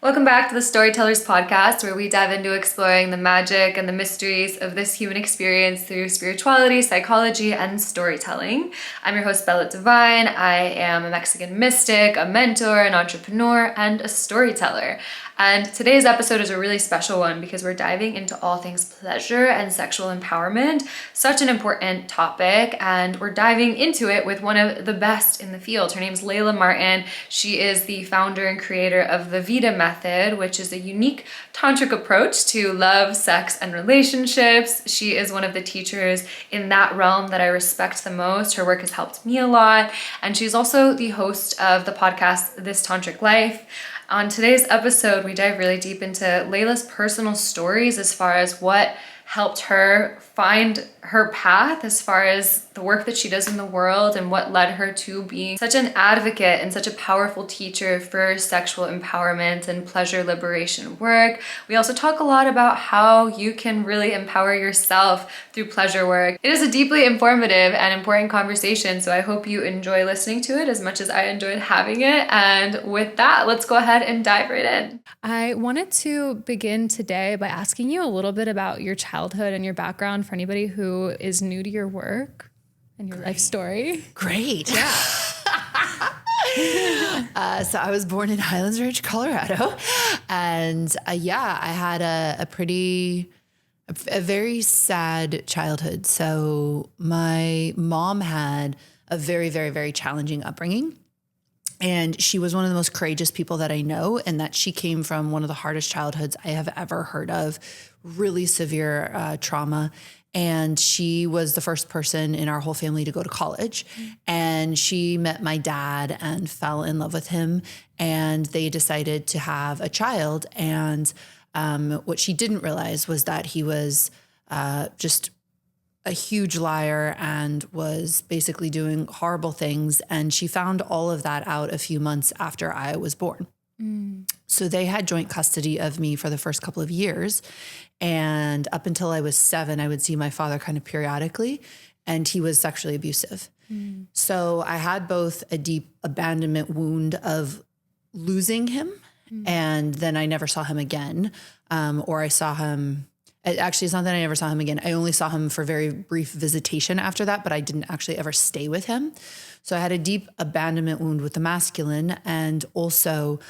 Welcome back to the Storytellers Podcast, where we dive into exploring the magic and the mysteries of this human experience through spirituality, psychology, and storytelling. I'm your host, Bela Divine. I am a Mexican mystic, a mentor, an entrepreneur, and a storyteller. And today's episode is a really special one because we're diving into all things pleasure and sexual empowerment, such an important topic, and we're diving into it with one of the best in the field. Her name's Layla Martin. She is the founder and creator of the Vita Method, which is a unique tantric approach to love, sex, and relationships. She is one of the teachers in that realm that I respect the most. Her work has helped me a lot, and she's also the host of the podcast This Tantric Life. On today's episode, we dive really deep into Layla's personal stories as far as what helped her find her path as far as the work that she does in the world and what led her to being such an advocate and such a powerful teacher for sexual empowerment and pleasure liberation work. We also talk a lot about how you can really empower yourself through pleasure work. It is a deeply informative and important conversation, so I hope you enjoy listening to it as much as I enjoyed having it. And with that, let's go ahead and dive right in. I wanted to begin today by asking you a little bit about your childhood and your background for anybody who is new to your work and your life story. Great. Yeah. So I was born in Highlands Ranch, Colorado. And I had a very sad childhood. So my mom had a very, very, very challenging upbringing. And she was one of the most courageous people that I know, and that she came from one of the hardest childhoods I have ever heard of, really severe trauma. And she was the first person in our whole family to go to college. And she met my dad and fell in love with him. And they decided to have a child. And what she didn't realize was that he was just a huge liar and was basically doing horrible things. And she found all of that out a few months after I was born. So they had joint custody of me for the first couple of years. And up until I was 7, I would see my father kind of periodically, and he was sexually abusive. So I had both a deep abandonment wound of losing him, and then I never saw him again, or I saw him. Actually, it's not that I never saw him again. I only saw him for very brief visitation after that, but I didn't actually ever stay with him. So I had a deep abandonment wound with the masculine, and also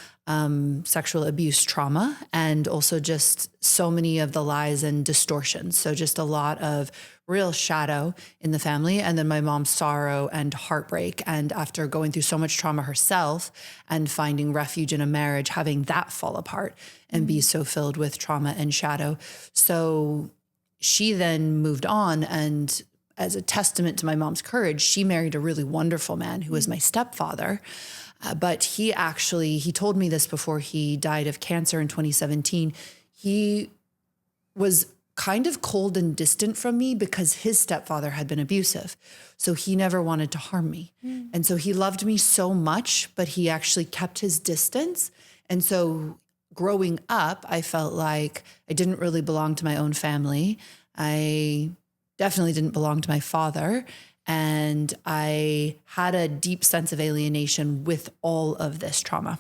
sexual abuse trauma, and also just so many of the lies and distortions. So just a lot of real shadow in the family. And then my mom's sorrow and heartbreak. And after going through so much trauma herself and finding refuge in a marriage, having that fall apart and be so filled with trauma and shadow. So she then moved on, and as a testament to my mom's courage, she married a really wonderful man who was my stepfather. But he told me this before he died of cancer in 2017. He was kind of cold and distant from me because his stepfather had been abusive. So he never wanted to harm me. And so he loved me so much, but he actually kept his distance. And so growing up, I felt like I didn't really belong to my own family. I definitely didn't belong to my father. And I had a deep sense of alienation with all of this trauma.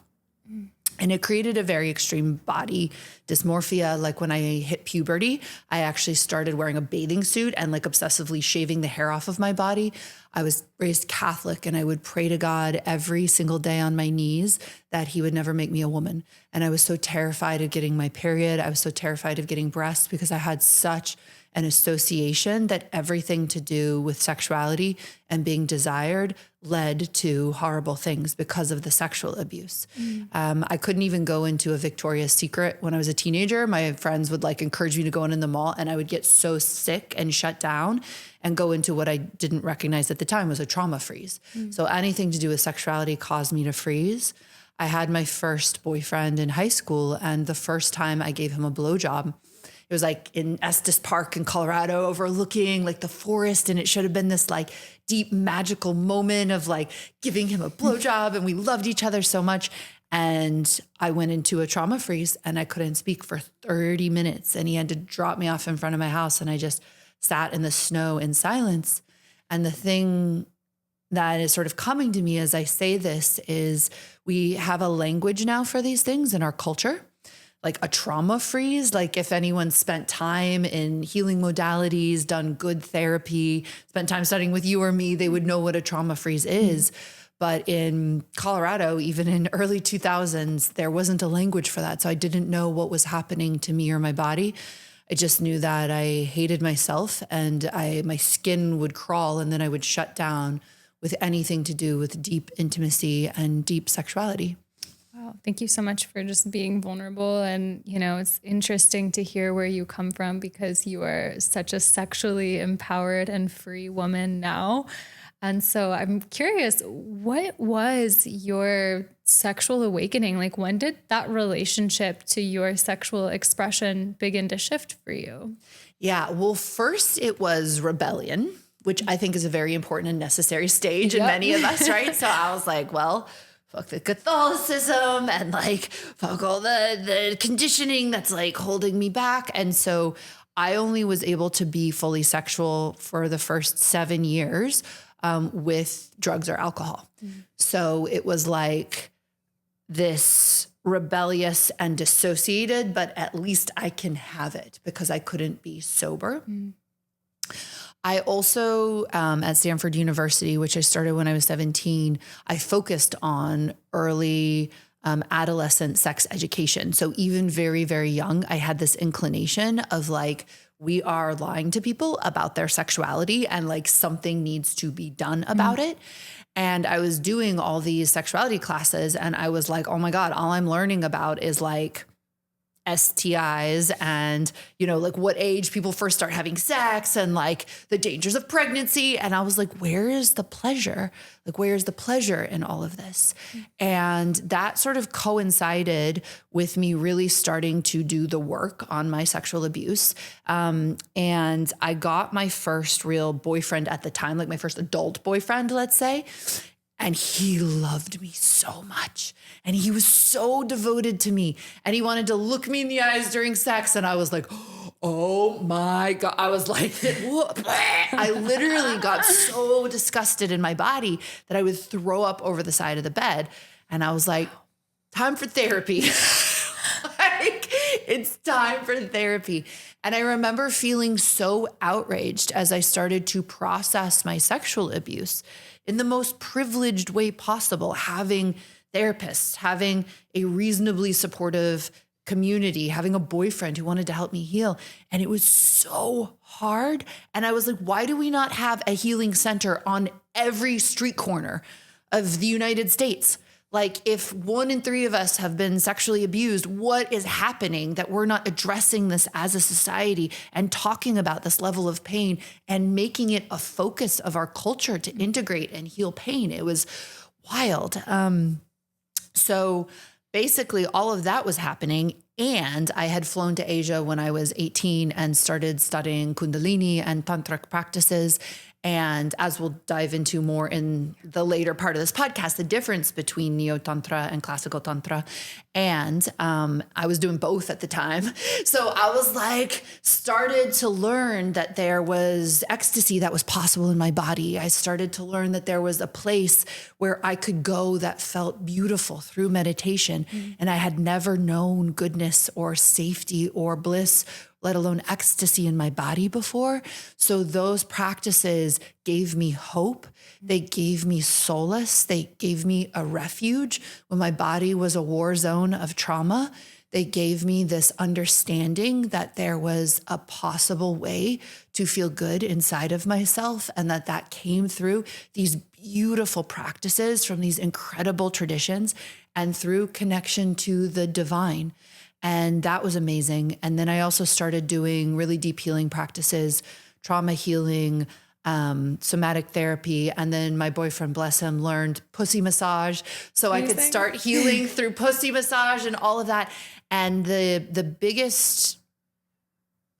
And it created a very extreme body dysmorphia. Like when I hit puberty, I actually started wearing a bathing suit and like obsessively shaving the hair off of my body. I was raised Catholic, and I would pray to God every single day on my knees that he would never make me a woman. And I was so terrified of getting my period. I was so terrified of getting breasts because I had such an association that everything to do with sexuality and being desired led to horrible things because of the sexual abuse. I couldn't even go into a Victoria's Secret when I was a teenager. My friends would like encourage me to go in the mall, and I would get so sick and shut down and go into what I didn't recognize at the time was a trauma freeze. So anything to do with sexuality caused me to freeze. I had my first boyfriend in high school, and the first time I gave him a blowjob, it was like in Estes Park in Colorado, overlooking like the forest. And it should have been this like deep magical moment of like giving him a blowjob, and we loved each other so much. And I went into a trauma freeze, and I couldn't speak for 30 minutes. And he had to drop me off in front of my house, and I just sat in the snow in silence. And the thing that is sort of coming to me as I say this is we have a language now for these things in our culture, like a trauma freeze. Like if anyone spent time in healing modalities, done good therapy, spent time studying with you or me, they would know what a trauma freeze is. But in Colorado, even in early 2000s, there wasn't a language for that. So I didn't know what was happening to me or my body. I just knew that I hated myself and my skin would crawl and then I would shut down with anything to do with deep intimacy and deep sexuality. Wow. Thank you so much for just being vulnerable. And, it's interesting to hear where you come from because you are such a sexually empowered and free woman now. And so I'm curious, what was your sexual awakening? Like, when did that relationship to your sexual expression begin to shift for you? Yeah. Well, first it was rebellion, which I think is a very important and necessary stage in many of us, right? So I was like, well, fuck the Catholicism and like, fuck all the conditioning that's like holding me back. And so I only was able to be fully sexual for the first 7 years with drugs or alcohol. So it was like this rebellious and dissociated, but at least I can have it because I couldn't be sober. I also, at Stanford University, which I started when I was 17, I focused on early adolescent sex education. So even very, very young, I had this inclination of like, we are lying to people about their sexuality and like something needs to be done about it. And I was doing all these sexuality classes and I was like, oh my God, all I'm learning about is like STIs and, like what age people first start having sex and like the dangers of pregnancy. And I was like, where is the pleasure? Like, where's the pleasure in all of this? And that sort of coincided with me really starting to do the work on my sexual abuse. And I got my first real boyfriend at the time, like my first adult boyfriend, let's say. And he loved me so much. And he was so devoted to me. And he wanted to look me in the eyes during sex. And I was like, oh my God. I was like, I literally got so disgusted in my body that I would throw up over the side of the bed. And I was like, time for therapy. Like, it's time for therapy. And I remember feeling so outraged as I started to process my sexual abuse in the most privileged way possible, having therapists, having a reasonably supportive community, having a boyfriend who wanted to help me heal. And it was so hard. And I was like, why do we not have a healing center on every street corner of the United States? Like, if 1 in 3 of us have been sexually abused, what is happening that we're not addressing this as a society and talking about this level of pain and making it a focus of our culture to integrate and heal pain? It was wild. So basically all of that was happening. And I had flown to Asia when I was 18 and started studying Kundalini and tantric practices. And as we'll dive into more in the later part of this podcast, the difference between Neo-Tantra and classical Tantra. And I was doing both at the time. So I was like, started to learn that there was ecstasy that was possible in my body. I started to learn that there was a place where I could go that felt beautiful through meditation. And I had never known goodness or safety or bliss, let alone ecstasy in my body before. So those practices gave me hope. They gave me solace. They gave me a refuge when my body was a war zone of trauma. They gave me this understanding that there was a possible way to feel good inside of myself and that came through these beautiful practices from these incredible traditions and through connection to the divine. And that was amazing. And then I also started doing really deep healing practices, trauma healing, somatic therapy. And then my boyfriend, bless him, learned pussy massage. So I could start healing through pussy massage and all of that. And the biggest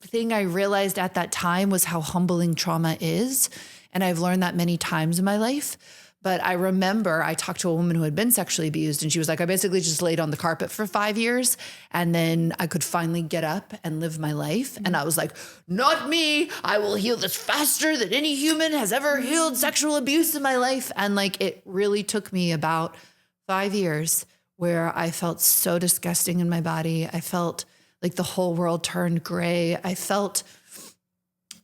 thing I realized at that time was how humbling trauma is. And I've learned that many times in my life. But I remember I talked to a woman who had been sexually abused, and she was like, I basically just laid on the carpet for 5 years, and then I could finally get up and live my life. And I was like, not me. I will heal this faster than any human has ever healed sexual abuse in my life. And like, it really took me about 5 years where I felt so disgusting in my body. I felt like the whole world turned gray. I felt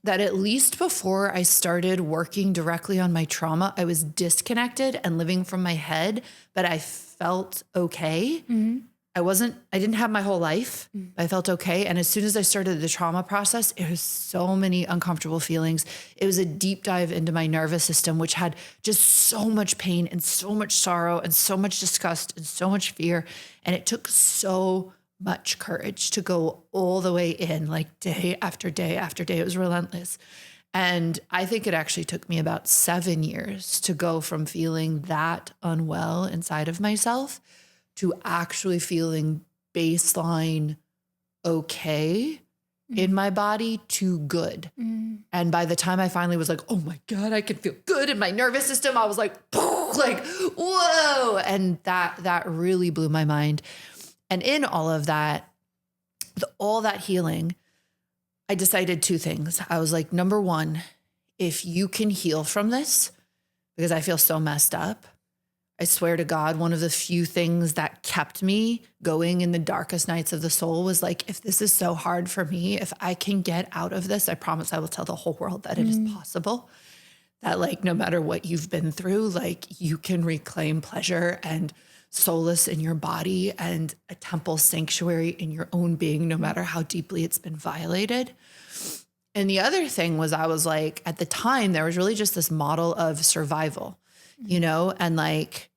that at least before I started working directly on my trauma, I was disconnected and living from my head, but I felt okay. I didn't have my whole life, but I felt okay. And as soon as I started the trauma process, it was so many uncomfortable feelings. It was a deep dive into my nervous system, which had just so much pain and so much sorrow and so much disgust and so much fear. And it took so much courage to go all the way in, like day after day after day. It was relentless. And I think it actually took me about 7 years to go from feeling that unwell inside of myself to actually feeling baseline okay in my body to good. And by the time I finally was like, oh my God, I can feel good in my nervous system, I was like, like, whoa. And that really blew my mind. And in all of that, all that healing, I decided 2 things. I was like, number one, if you can heal from this, because I feel so messed up, I swear to God, one of the few things that kept me going in the darkest nights of the soul was like, if this is so hard for me, if I can get out of this, I promise I will tell the whole world that it is possible. That like, no matter what you've been through, like you can reclaim pleasure and solace in your body and a temple sanctuary in your own being, no matter how deeply it's been violated. And the other thing was, I was like, at the time, there was really just this model of survival, and like,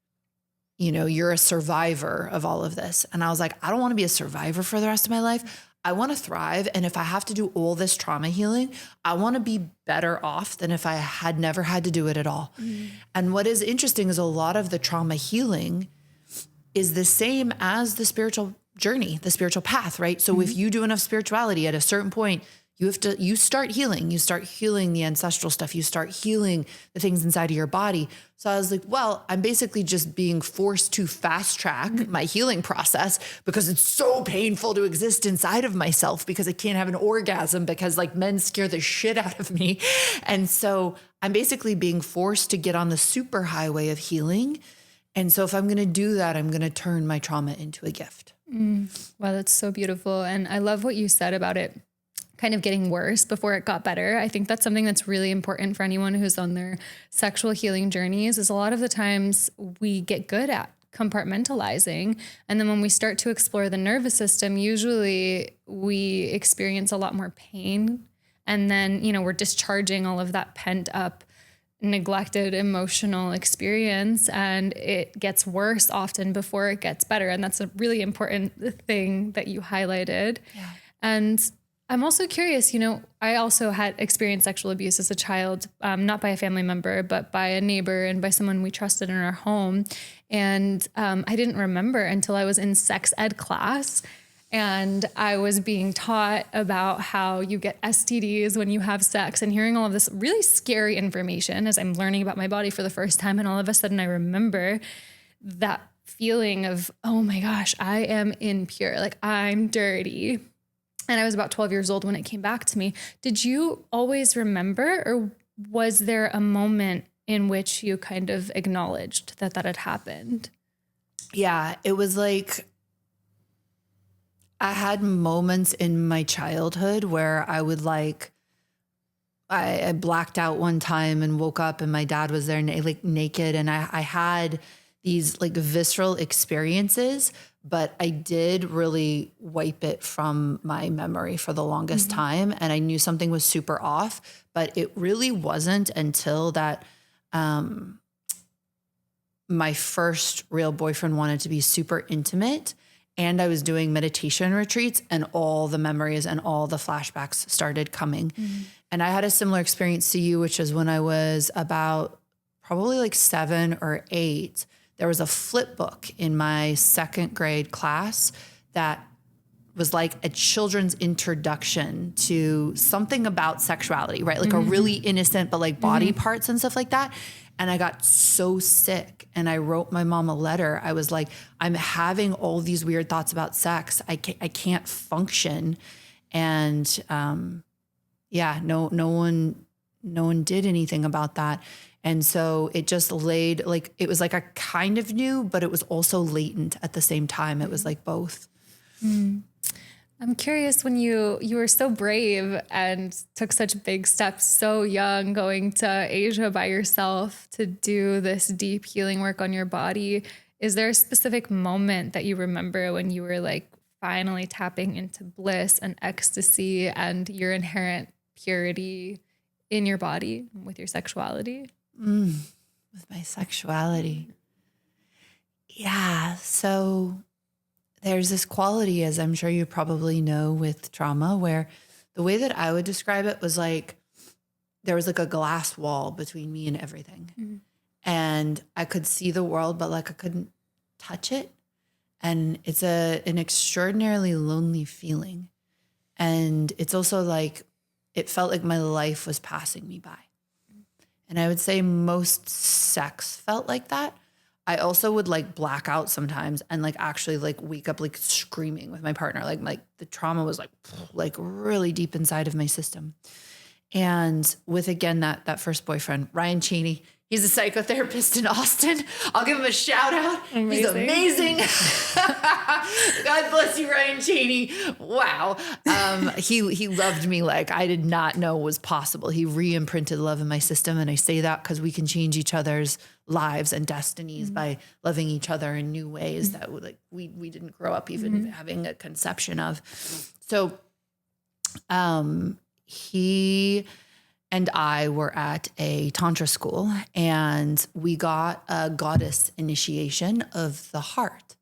you're a survivor of all of this. And I was like, I don't want to be a survivor for the rest of my life. I want to thrive. And if I have to do all this trauma healing, I want to be better off than if I had never had to do it at all. And what is interesting is a lot of the trauma healing is the same as the spiritual journey, the spiritual path, right? So if you do enough spirituality at a certain point, you start healing. You start healing the ancestral stuff. You start healing the things inside of your body. So I was like, well, I'm basically just being forced to fast track my healing process because it's so painful to exist inside of myself because I can't have an orgasm because like men scare the shit out of me. And so I'm basically being forced to get on the super highway of healing. And so if I'm going to do that, I'm going to turn my trauma into a gift. Wow, that's so beautiful. And I love what you said about it kind of getting worse before it got better. I think that's something that's really important for anyone who's on their sexual healing journeys, is a lot of the times we get good at compartmentalizing. And then when we start to explore the nervous system, usually we experience a lot more pain. And then, we're discharging all of that pent up, neglected emotional experience, and it gets worse often before it gets better. And that's a really important thing that you highlighted. Yeah. And I'm also curious, I also had experienced sexual abuse as a child, not by a family member, but by a neighbor and by someone we trusted in our home. And I didn't remember until I was in sex ed class. And I was being taught about how you get STDs when you have sex, and hearing all of this really scary information as I'm learning about my body for the first time. And all of a sudden I remember that feeling of, oh my gosh, I am impure. Like I'm dirty. And I was about 12 years old when it came back to me. Did you always remember, or was there a moment in which you kind of acknowledged that had happened? Yeah, it was like I had moments in my childhood where I would I blacked out one time and woke up and my dad was there naked. And I had these like visceral experiences, but I did really wipe it from my memory for the longest time. And I knew something was super off, but it really wasn't until that my first real boyfriend wanted to be super intimate, and I was doing meditation retreats, and all the memories and all the flashbacks started coming. And I had a similar experience to you, which is when I was about probably like 7 or 8, there was a flip book in my second grade class that was like a children's introduction to something about sexuality, right? Like a really innocent, but like body parts and stuff like that. And I got so sick and I wrote my mom a letter. I was like, I'm having all these weird thoughts about sex. I can't function. And no one did anything about that. And so it just laid, like, it was like I kind of knew, but it was also latent at the same time. It was like both. I'm curious, when you were so brave and took such big steps so young, going to Asia by yourself to do this deep healing work on your body, is there a specific moment that you remember when you were like finally tapping into bliss and ecstasy and your inherent purity in your body with your sexuality? With my sexuality. Yeah. So there's this quality, as I'm sure you probably know, with trauma, where the way that I would describe it was like there was like a glass wall between me and everything. And I could see the world, but like I couldn't touch it. And it's an extraordinarily lonely feeling. And it's also like, it felt like my life was passing me by. And I would say most sex felt like that. I also would like black out sometimes and like actually like wake up like screaming with my partner. Like the trauma was like really deep inside of my system. And with, again, that first boyfriend, Ryan Cheney, he's a psychotherapist in Austin. I'll give him a shout out. He's amazing. God bless you, Ryan Cheney. Wow. He loved me like I did not know was possible. He re-imprinted love in my system. And I say that because we can change each other's lives and destinies by loving each other in new ways that we didn't grow up even having a conception of. So, he and I were at a Tantra school and we got a goddess initiation of the heart.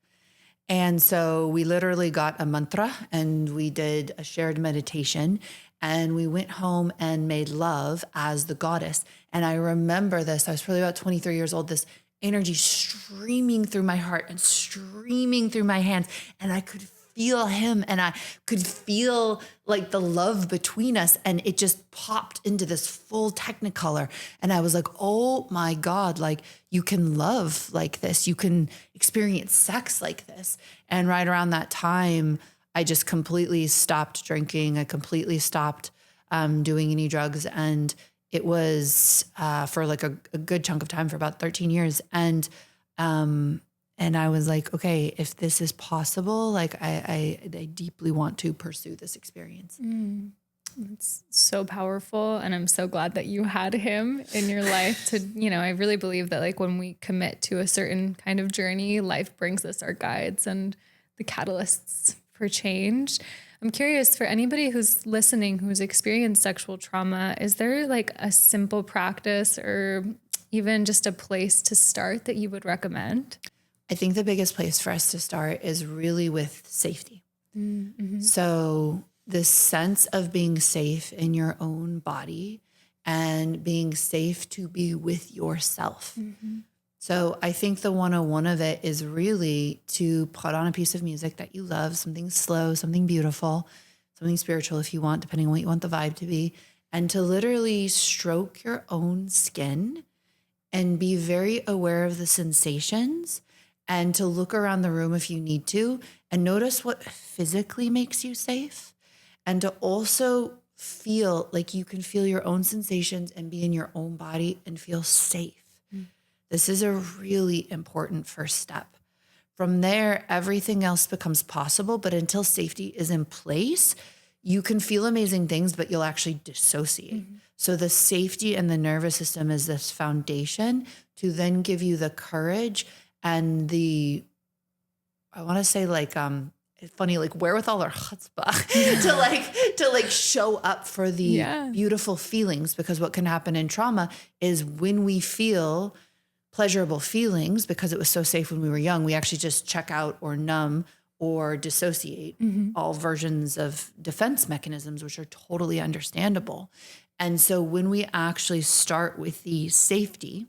And so we literally got a mantra and we did a shared meditation and we went home and made love as the goddess. And I remember this, I was probably about 23 years old, this energy streaming through my heart and streaming through my hands. And I could feel him and I could feel like the love between us, and it just popped into this full technicolor. And I was like, oh my God, like you can love like this. You can experience sex like this. And right around that time, I just completely stopped drinking. I completely stopped doing any drugs. And it was for like a good chunk of time, for about 13 years. And I was like, okay, if this is possible, like I deeply want to pursue this experience. It's so powerful. And I'm so glad that you had him in your life to, I really believe that like when we commit to a certain kind of journey, life brings us our guides and the catalysts for change. I'm curious, for anybody who's listening, who's experienced sexual trauma, is there like a simple practice or even just a place to start that you would recommend? I think the biggest place for us to start is really with safety. So this sense of being safe in your own body and being safe to be with yourself. So I think the 101 of it is really to put on a piece of music that you love, something slow, something beautiful, something spiritual if you want, depending on what you want the vibe to be, and to literally stroke your own skin and be very aware of the sensations, and to look around the room if you need to and notice what physically makes you safe, and to also feel like you can feel your own sensations and be in your own body and feel safe. This is a really important first step. From there, everything else becomes possible, but until safety is in place, you can feel amazing things, but you'll actually dissociate. So the safety and the nervous system is this foundation to then give you the courage and the, I want to say like, funny, like wherewithal or chutzpah to show up for the beautiful feelings. Because what can happen in trauma is when we feel pleasurable feelings, because it was so safe when we were young, we actually just check out or numb or dissociate, all versions of defense mechanisms, which are totally understandable. And so when we actually start with the safety,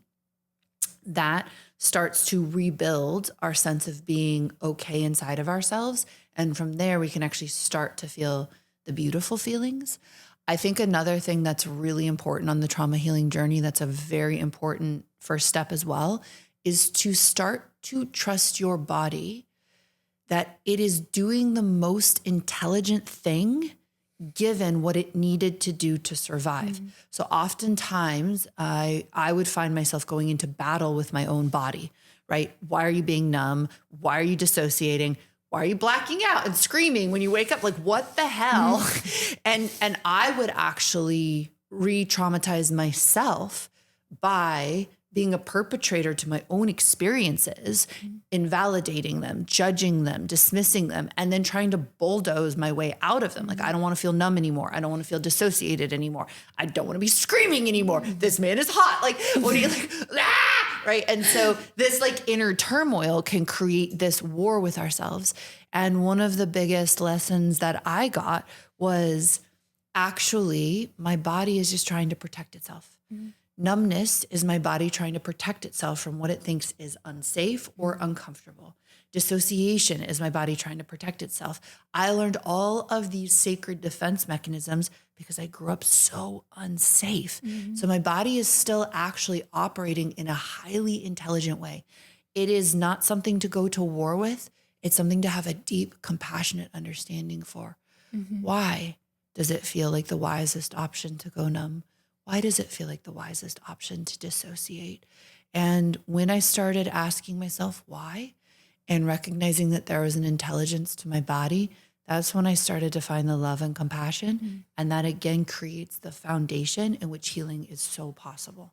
that starts to rebuild our sense of being okay inside of ourselves. And from there, we can actually start to feel the beautiful feelings. I think another thing that's really important on the trauma healing journey, that's a very important first step as well, is to start to trust your body that it is doing the most intelligent thing given what it needed to do to survive. So oftentimes I would find myself going into battle with my own body, right? Why are you being numb? Why are you dissociating? Why are you blacking out and screaming when you wake up? Like, what the hell? And I would actually re-traumatize myself by being a perpetrator to my own experiences, invalidating them, judging them, dismissing them, and then trying to bulldoze my way out of them. Like, I don't want to feel numb anymore. I don't want to feel dissociated anymore. I don't want to be screaming anymore. This man is hot. Like, what are you like, ah! Right? And so this like inner turmoil can create this war with ourselves. And one of the biggest lessons that I got was actually my body is just trying to protect itself. Numbness is my body trying to protect itself from what it thinks is unsafe or uncomfortable. Dissociation is my body trying to protect itself. I learned all of these sacred defense mechanisms because I grew up so unsafe. So my body is still actually operating in a highly intelligent way. It is not something to go to war with. It's something to have a deep, compassionate understanding for. Why does it feel like the wisest option to go numb? Why does it feel like the wisest option to dissociate? And when I started asking myself why and recognizing that there was an intelligence to my body, that's when I started to find the love and compassion. And that again creates the foundation in which healing is so possible.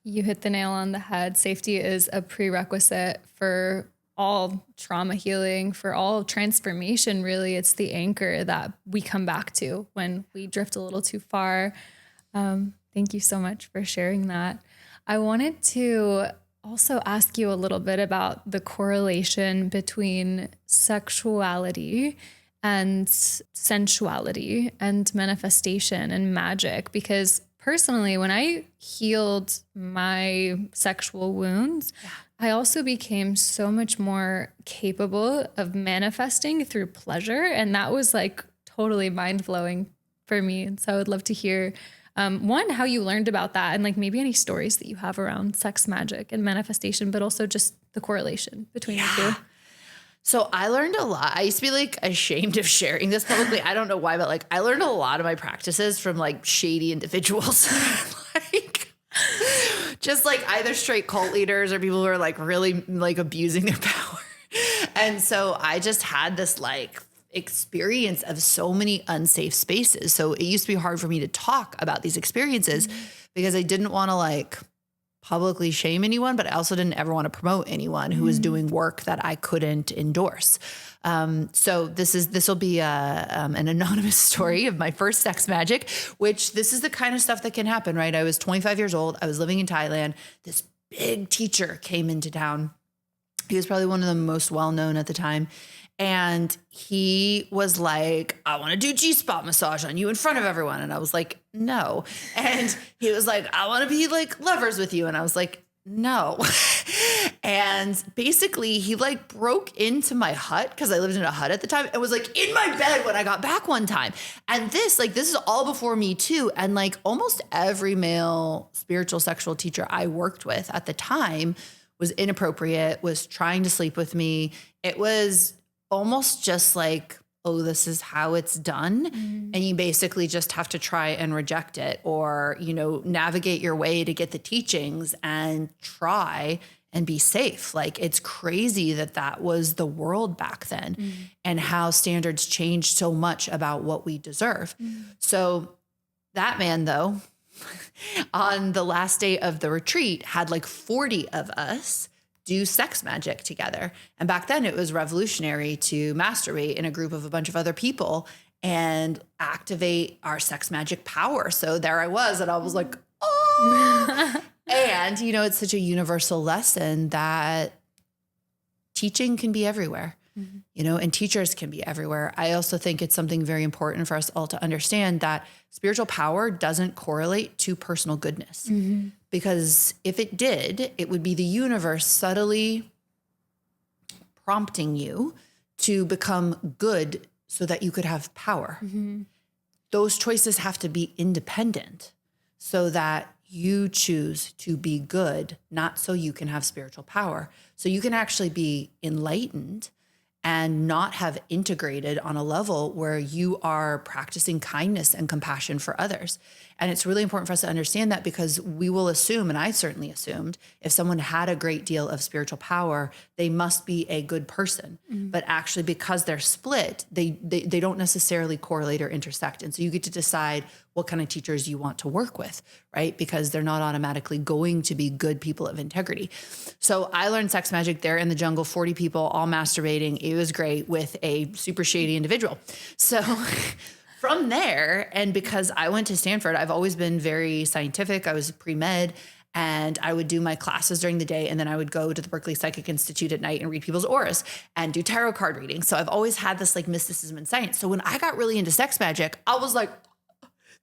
You hit the nail on the head. Safety is a prerequisite for all trauma healing, for all transformation, really. It's the anchor that we come back to when we drift a little too far. Thank you so much for sharing that. I wanted to also ask you a little bit about the correlation between sexuality and sensuality and manifestation and magic, because personally, when I healed my sexual wounds, I also became so much more capable of manifesting through pleasure. And that was like totally mind-blowing for me. And so I would love to hear one, how you learned about that, and like maybe any stories that you have around sex magic and manifestation, but also just the correlation between the two. So I learned a lot. I used to be like ashamed of sharing this publicly. I don't know why, but like I learned a lot of my practices from like shady individuals, like just like either straight cult leaders or people who are like really like abusing their power. And so I just had this like experience of so many unsafe spaces. So it used to be hard for me to talk about these experiences because I didn't want to like publicly shame anyone, but I also didn't ever want to promote anyone who was doing work that I couldn't endorse. So this will be an anonymous story of my first sex magic, which this is the kind of stuff that can happen, right? I was 25 years old. I was living in Thailand. This big teacher came into town. He was probably one of the most well-known at the time. And he was like, I want to do G-spot massage on you in front of everyone. And I was like, no. And he was like, I want to be like lovers with you. And I was like, no. And basically he like broke into my hut, because I lived in a hut at the time, and was like in my bed when I got back one time. And this is all before Me Too. And like almost every male spiritual sexual teacher I worked with at the time was inappropriate, was trying to sleep with me. It was almost just like, oh, this is how it's done. And you basically just have to try and reject it, or, you know, navigate your way to get the teachings and try and be safe. Like, it's crazy that that was the world back then, and how standards changed so much about what we deserve. So that man, though, on the last day of the retreat, had like 40 of us do sex magic together. And back then it was revolutionary to masturbate in a group of a bunch of other people and activate our sex magic power. So there I was, and I was like, oh. And, you know, it's such a universal lesson that teaching can be everywhere, you know, and teachers can be everywhere. I also think it's something very important for us all to understand that spiritual power doesn't correlate to personal goodness. Because if it did, it would be the universe subtly prompting you to become good so that you could have power. Those choices have to be independent so that you choose to be good, not so you can have spiritual power. So you can actually be enlightened and not have integrated on a level where you are practicing kindness and compassion for others. And it's really important for us to understand that, because we will assume, and I certainly assumed, if someone had a great deal of spiritual power, they must be a good person. But actually, because they're split, they don't necessarily correlate or intersect. And so you get to decide what kind of teachers you want to work with, right? Because they're not automatically going to be good people of integrity. So I learned sex magic there in the jungle, 40 people all masturbating. It was great with a super shady individual. So from there, and because I went to Stanford, I've always been very scientific. I was pre-med, and I would do my classes during the day, and then I would go to the Berkeley Psychic Institute at night and read people's auras and do tarot card readings. So I've always had this like mysticism and science. So when I got really into sex magic, I was like,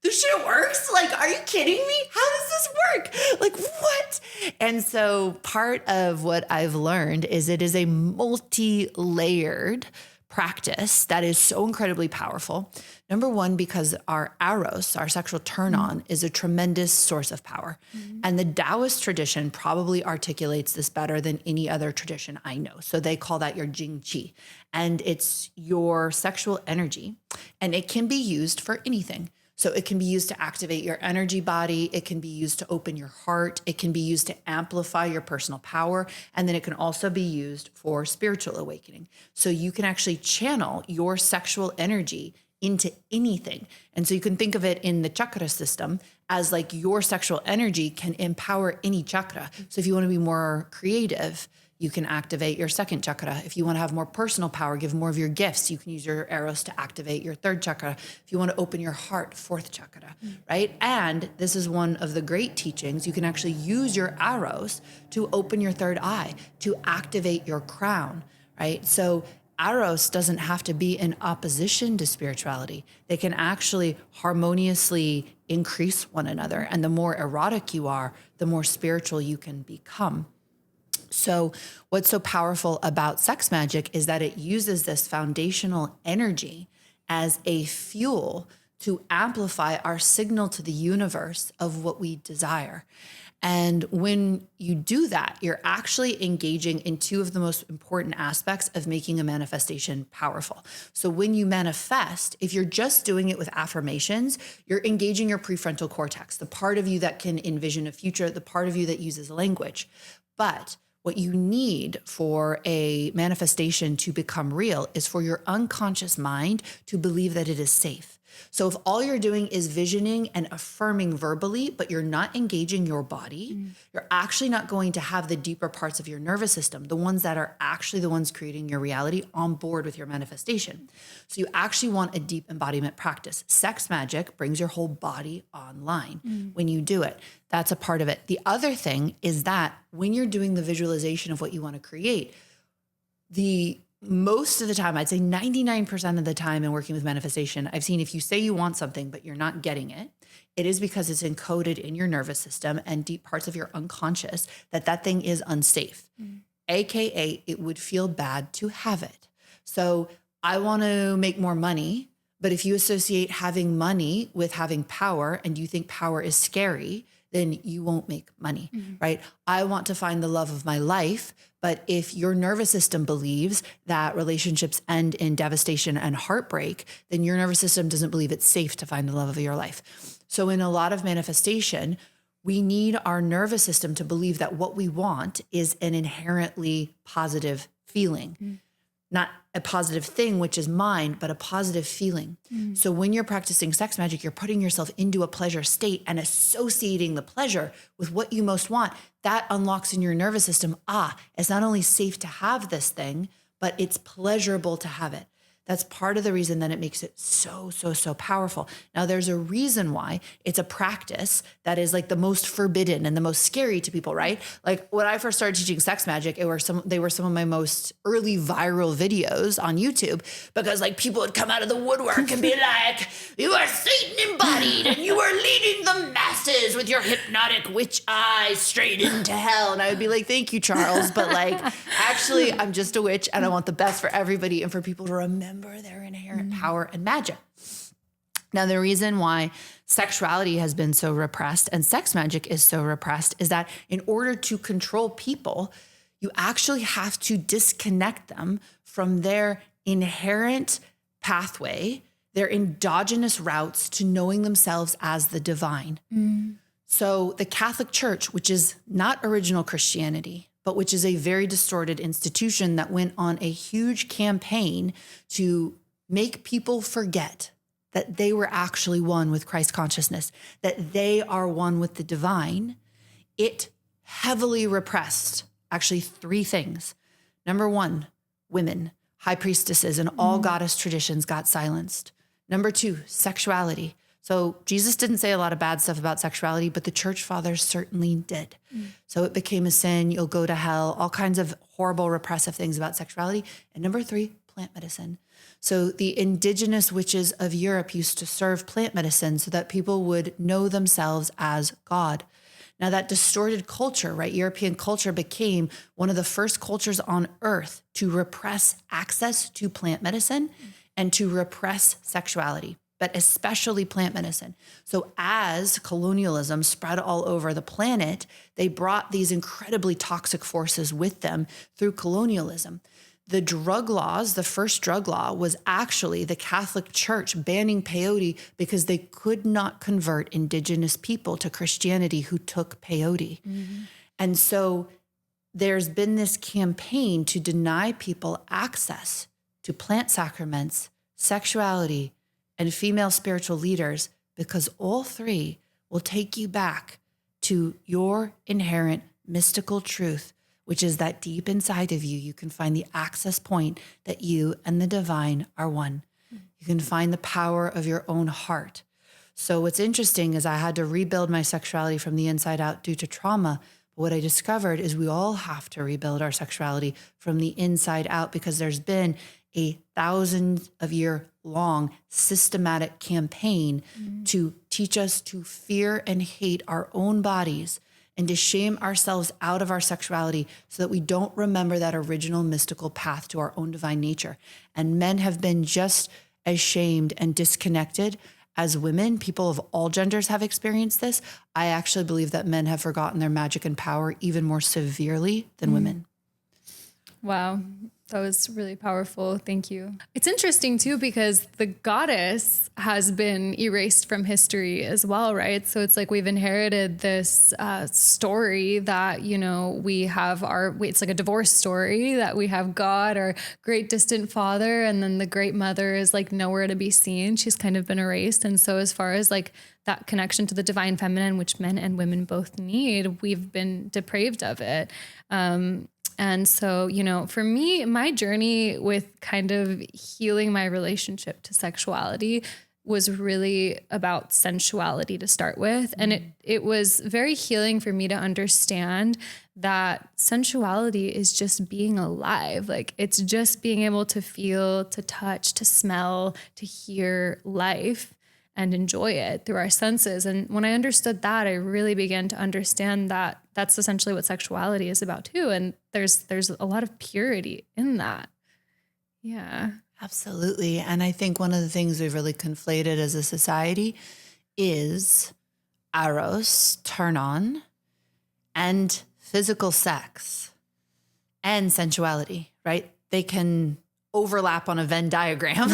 this shit works? Like, are you kidding me? How does this work? Like, what? And so part of what I've learned is it is a multi-layered practice that is so incredibly powerful. Number one, because our aros, our sexual turn on, is a tremendous source of power. And the Taoist tradition probably articulates this better than any other tradition I know. So they call that your Jing Qi. And it's your sexual energy. And it can be used for anything. So it can be used to activate your energy body. It can be used to open your heart. It can be used to amplify your personal power. And then it can also be used for spiritual awakening. So you can actually channel your sexual energy into anything. And so you can think of it in the chakra system as like your sexual energy can empower any chakra. So if you want to be more creative, you can activate your second chakra. If you want to have more personal power, give more of your gifts, you can use your eros to activate your third chakra. If you want to open your heart, fourth chakra, right? And this is one of the great teachings. You can actually use your eros to open your third eye, to activate your crown, right? So eros doesn't have to be in opposition to spirituality. They can actually harmoniously increase one another. And the more erotic you are, the more spiritual you can become. So what's so powerful about sex magic is that it uses this foundational energy as a fuel to amplify our signal to the universe of what we desire. And when you do that, you're actually engaging in two of the most important aspects of making a manifestation powerful. So when you manifest, if you're just doing it with affirmations, you're engaging your prefrontal cortex, the part of you that can envision a future, the part of you that uses language. But what you need for a manifestation to become real is for your unconscious mind to believe that it is safe. So if all you're doing is visioning and affirming verbally, but you're not engaging your body, you're actually not going to have the deeper parts of your nervous system, the ones that are actually the ones creating your reality, on board with your manifestation. So you actually want a deep embodiment practice. Sex magic brings your whole body online when you do it. That's a part of it. The other thing is that when you're doing the visualization of what you want to create, most of the time, I'd say 99% of the time in working with manifestation, I've seen if you say you want something, but you're not getting it, it is because it's encoded in your nervous system and deep parts of your unconscious that thing is unsafe, AKA it would feel bad to have it. So I want to make more money, but if you associate having money with having power and you think power is scary, then you won't make money, right? I want to find the love of my life, but if your nervous system believes that relationships end in devastation and heartbreak, then your nervous system doesn't believe it's safe to find the love of your life. So in a lot of manifestation, we need our nervous system to believe that what we want is an inherently positive feeling. Not a positive thing, which is mind, but a positive feeling. So when you're practicing sex magic, you're putting yourself into a pleasure state and associating the pleasure with what you most want. That unlocks in your nervous system, it's not only safe to have this thing, but it's pleasurable to have it. That's part of the reason that it makes it so, so, so powerful. Now, there's a reason why it's a practice that is like the most forbidden and the most scary to people, right? Like when I first started teaching sex magic, they were some of my most early viral videos on YouTube, because like people would come out of the woodwork and be like, you are Satan embodied and you are leading the masses with your hypnotic witch eyes straight into hell. And I would be like, thank you, Charles. But like, actually, I'm just a witch and I want the best for everybody and for people to remember their inherent power and magic. Now, the reason why sexuality has been so repressed and sex magic is so repressed is that in order to control people, you actually have to disconnect them from their inherent pathway, their endogenous routes to knowing themselves as the divine. So the Catholic Church, which is not original Christianity, but which is a very distorted institution that went on a huge campaign to make people forget that they were actually one with Christ consciousness, that they are one with the divine. It heavily repressed actually three things. Number one, women, high priestesses, and all goddess traditions got silenced. Number two, sexuality. So Jesus didn't say a lot of bad stuff about sexuality, but the church fathers certainly did. So it became a sin, you'll go to hell, all kinds of horrible repressive things about sexuality. And number three, plant medicine. So the indigenous witches of Europe used to serve plant medicine so that people would know themselves as God. Now that distorted culture, right? European culture became one of the first cultures on earth to repress access to plant medicine and to repress sexuality, but especially plant medicine. So as colonialism spread all over the planet, they brought these incredibly toxic forces with them through colonialism. The drug laws, the first drug law was actually the Catholic Church banning peyote because they could not convert indigenous people to Christianity who took peyote. And so there's been this campaign to deny people access to plant sacraments, sexuality, and female spiritual leaders, because all three will take you back to your inherent mystical truth, which is that deep inside of you, you can find the access point that you and the divine are one. You can find the power of your own heart. So what's interesting is I had to rebuild my sexuality from the inside out due to trauma. But what I discovered is we all have to rebuild our sexuality from the inside out, because there's been a 1,000-year-long systematic campaign to teach us to fear and hate our own bodies and to shame ourselves out of our sexuality so that we don't remember that original mystical path to our own divine nature. And men have been just as shamed and disconnected as women. People of all genders have experienced this. I actually believe that men have forgotten their magic and power even more severely than women. Wow. That was really powerful. Thank you. It's interesting too, because the goddess has been erased from history as well, right? So it's like we've inherited this story that, you know, we have it's like a divorce story that we have God, our great distant father, and then the great mother is like nowhere to be seen. She's kind of been erased. And so as far as like that connection to the divine feminine, which men and women both need, we've been depraved of it. And so, you know, for me, my journey with kind of healing my relationship to sexuality was really about sensuality to start with. And it was very healing for me to understand that sensuality is just being alive. Like it's just being able to feel, to touch, to smell, to hear life and enjoy it through our senses. And when I understood that, I really began to understand that that's essentially what sexuality is about too. And there's a lot of purity in that. Yeah. Absolutely. And I think one of the things we've really conflated as a society is eros, turn on, and physical sex and sensuality, right? They can overlap on a Venn diagram,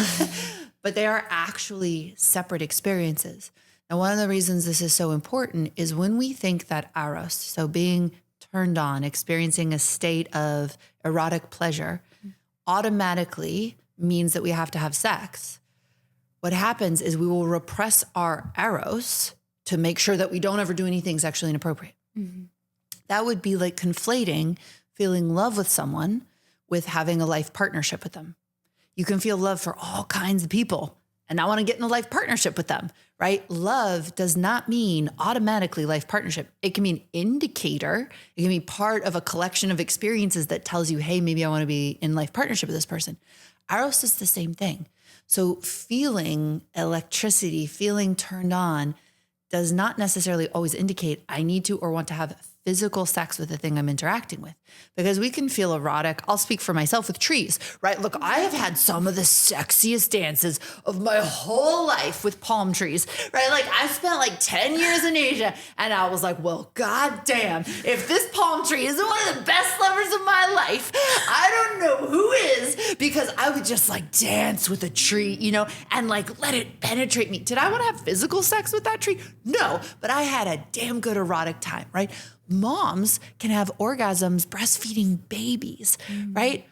but they are actually separate experiences. Now, one of the reasons this is so important is when we think that eros, so being turned on, experiencing a state of erotic pleasure, automatically means that we have to have sex. What happens is we will repress our eros to make sure that we don't ever do anything sexually inappropriate. That would be like conflating feeling love with someone with having a life partnership with them. You can feel love for all kinds of people and not want to get in a life partnership with them, right? Love does not mean automatically life partnership. It can be an indicator. It can be part of a collection of experiences that tells you, hey, maybe I want to be in life partnership with this person. Eros is the same thing. So feeling electricity, feeling turned on does not necessarily always indicate I need to or want to have physical sex with the thing I'm interacting with, because we can feel erotic. I'll speak for myself with trees, right? Look, I have had some of the sexiest dances of my whole life with palm trees, right? Like I spent like 10 years in Asia and I was like, well, goddamn, if this palm tree isn't one of the best lovers of my life, I don't know who is, because I would just like dance with a tree, you know, and like let it penetrate me. Did I want to have physical sex with that tree? No, but I had a damn good erotic time, right? Moms can have orgasms breastfeeding babies, right?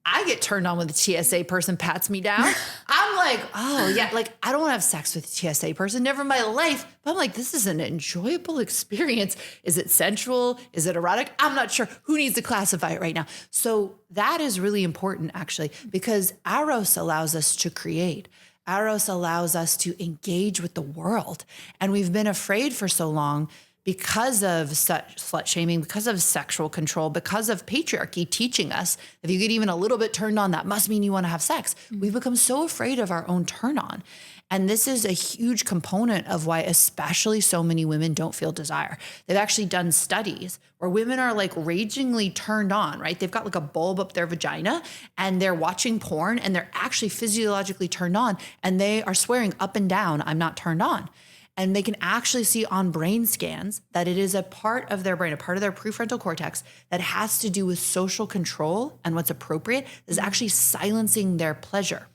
I get turned on when the TSA person pats me down. I'm like, oh yeah, like I don't want to have sex with a TSA person, never in my life. But I'm like, this is an enjoyable experience. Is it sensual? Is it erotic? I'm not sure. Who needs to classify it right now? So that is really important actually, because Eros allows us to create. Eros allows us to engage with the world. And we've been afraid for so long because of slut shaming, because of sexual control, because of patriarchy teaching us, if you get even a little bit turned on, that must mean you want to have sex. We've become so afraid of our own turn on. And this is a huge component of why especially so many women don't feel desire. They've actually done studies where women are like ragingly turned on, right? They've got like a bulb up their vagina and they're watching porn and they're actually physiologically turned on and they are swearing up and down, I'm not turned on. And they can actually see on brain scans that it is a part of their brain, a part of their prefrontal cortex that has to do with social control and what's appropriate is actually silencing their pleasure.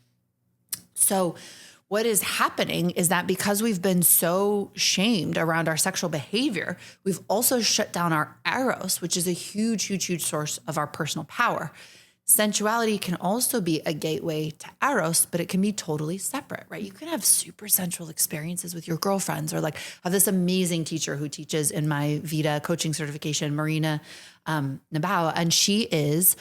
So what is happening is that because we've been so shamed around our sexual behavior, we've also shut down our Eros, which is a huge, huge, huge source of our personal power. Sensuality can also be a gateway to Eros, but it can be totally separate, right? You can have super sensual experiences with your girlfriends, or like have this amazing teacher who teaches in my Vita coaching certification, Marina Nabawa, and she is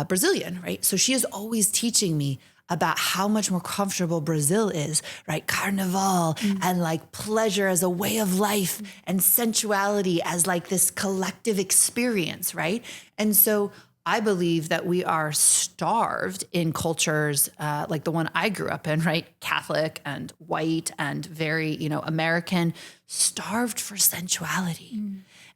Brazilian, right? So she is always teaching me about how much more comfortable Brazil is, right? Carnival and like pleasure as a way of life and sensuality as like this collective experience, right? And so I believe that we are starved in cultures like the one I grew up in, right? Catholic and white and very, American, starved for sensuality.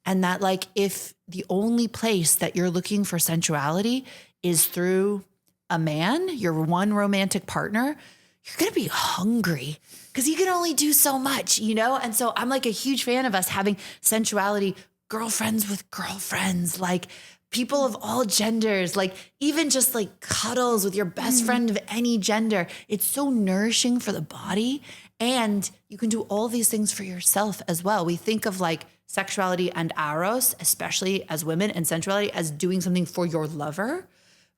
And that like, if the only place that you're looking for sensuality is through a man, your one romantic partner, you're going to be hungry because you can only do so much, And so I'm like a huge fan of us having sensuality, girlfriends with girlfriends, like people of all genders, like even just like cuddles with your best friend of any gender. It's so nourishing for the body. And you can do all these things for yourself as well. We think of like sexuality and Eros, especially as women, and sensuality as doing something for your lover,